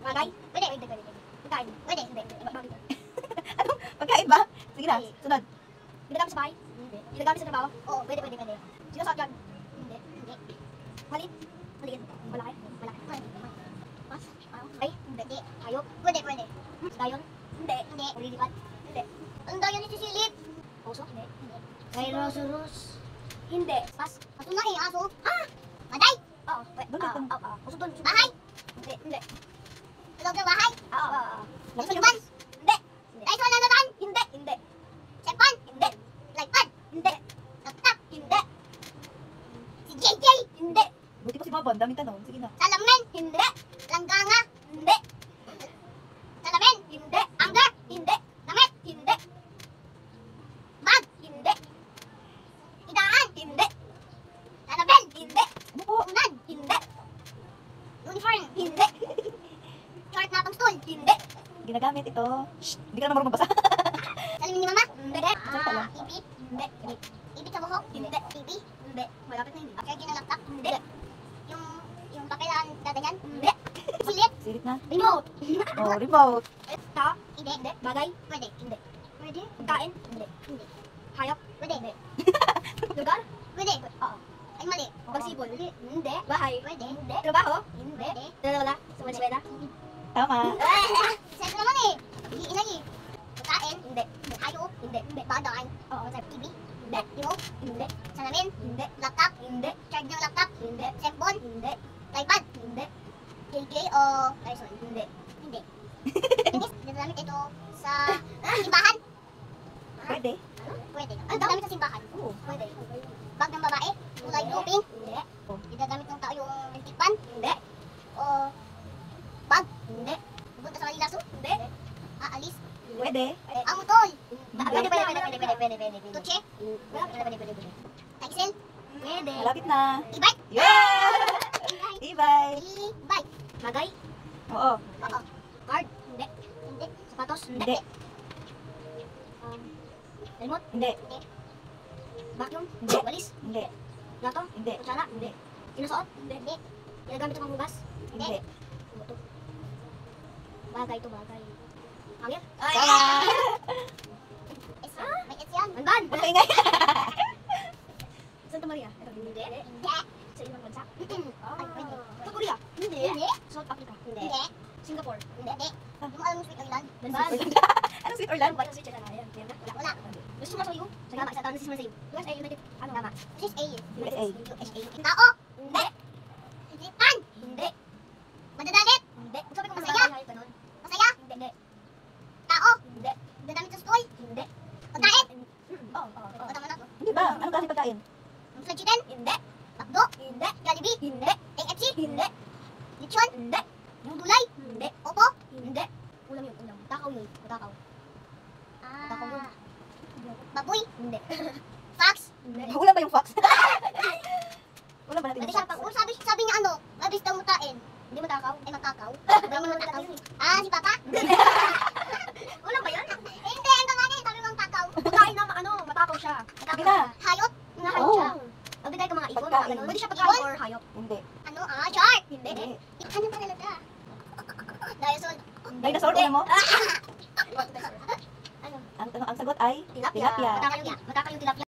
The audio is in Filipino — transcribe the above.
Bagay? Pwede. Pagkain? Pwede. Hindi. Bagay. Anong pagkain ba? Sige na, sunod. Ginagamit sa bahay? Hindi. Ginagamit sa trabaho? Oo, pwede. Sinusuot yan? Hindi. Maliit? Malaki? Mas? Ay? Hindi. Hayop? Pwede. Dayon? Hindi. Lilipad? Hindi. Ang dayon ni sisilip? Oso? Hindi. Rhinoceros? Hindi. Pas? Aso na aso? Ha? Maday? Oo. Uso doon. Bahay? Hindi. Loob ng bahay? Oo. Lagpan? Hindi. Ay, sa nanatan? Hindi. Sepan? Hindi. Lagpan? Hindi. Laptop? Hindi. Si JJ? Hindi. Buti pa si Baba, ang daming tanong. Sige na. Salamin? Hindi. Langganga? Hindi. Salamin? Hindi. Anggar? Hindi. Damit? Hindi. Bag? Hindi. Idaan? Hindi. Anabel? Hindi. Ano po? Unan? Hindi. Uniform? Hindi. Short na pang stool? Hindi. Ginagamit ito. Shh, hindi ka na marunong magbasa. Salamin ni mama? Hindi. pala? Ipit? Hindi. Ipit sa buhok? Hindi. Ipit? Hindi. Malapit na hindi. Charger ng laptop? Hindi. Yung pakilaan dadanyan? Hindi. Silip? Sirit na. Remote? Oh, remote. Tao? Hindi. Bagay? Pwede. Hindi. Pagkain? Hindi. Hayop? Pwede. Hindi. Lugar? Pwede. Oo. Ay, mali. Pagsibol? Hindi. Bahay? Pwede. Hindi. Trabaho? Hindi. Wala? Sa Venezuela? Tama. Siyempre naman eh. Iinay eh. Pagkain? Hindi. Hayop? Hindi. Bagay? Oo. TV? Hindi. Remote? Hindi. Salamin? Hindi. Laptop? Hindi. Charge ng laptop? Hindi. Cellphone? Hindi. iPad? Hindi. KK o Tyson? Hindi. Ginagamit ito sa simbahan? Pwede. Pwede. Ginagamit sa simbahan? Oo. Pwede. Bag ng babae? Kulay blue, pink? Hindi. Ginagamit ng tao yung tikpan? Hindi. O bag? Hindi. Pupunta sa Manila Zoo? Hindi. Aalis? Pwede. Amutol? Pwede. Tutse? Pwede. Taxel? Pwede. Malapit na. E-bike? Yeah! E-bike. E-bike. Bagay? Oo. Oo. Card? Hindi. Sapatos? Hindi. Remote? Hindi. Vacuum? Hindi. Walis? Hindi. Plato? Hindi. Kutsara? Hindi. Sinusuot? Hindi. Ginagamit sa panghugas? Hindi. Ano to? Bagay to bagay. Hangin? Tama. May S yan. Andan! Maingay. Santa Maria? Ito, hindi. Sa ibang bansa? Ay, pwede. Sa Korea? Hindi. South Africa? Hindi. Singapore? Hindi. Yung alam mo Sweet Island? Anong sweet Orlando? Ano ba yung Sweet Island? Wala. Gusto mo sa iyo? Sa gama, sa tanong si Marcelo. USA, United, ano gama? USA. USA. Tao? Hindi. Japan? Hindi. Madadakit? Hindi. Sabi ko masaya? Masaya? Hindi. Tao? Hindi. Dadamit sa school? Hindi. Pagkain? Oo. Tama na to. Hindi ba? Anong klase pagkain? Fried chicken? Hindi. Takdo? Hindi. Jollibee? Hindi. KFC? Hindi. Lechon? Hindi. Yung gulay? Hindi. Opo? Hindi. Ulam yun, ulam. Takaw yun. Takaw. Takaw yun. Baboy? Hindi. Fox? Hindi. Ulam ba yung fox? Ulam ba natin Pwede yung siya fox? pang, sabi niya ano, mabis daw mutain. Hindi matakaw? Ay, magkakaw? Hindi mo matakaw. Si Papa? Ulam ba yan? Hindi, ang pangalan, sabi mong takaw. Pagkain na, matakaw siya. Sige na. Hayop? Hayop Oo. siya. Magbigay ka mga ibon, Pagkain. mga ganun. Pwede siya pagkain or hayop. Hindi. Shark? Hindi. Ano pa talaga? Dinosaur? Dinosaur, una mo? Ano? Ang sagot ay Tilapia. tilapia. Matakaw yung tilapia.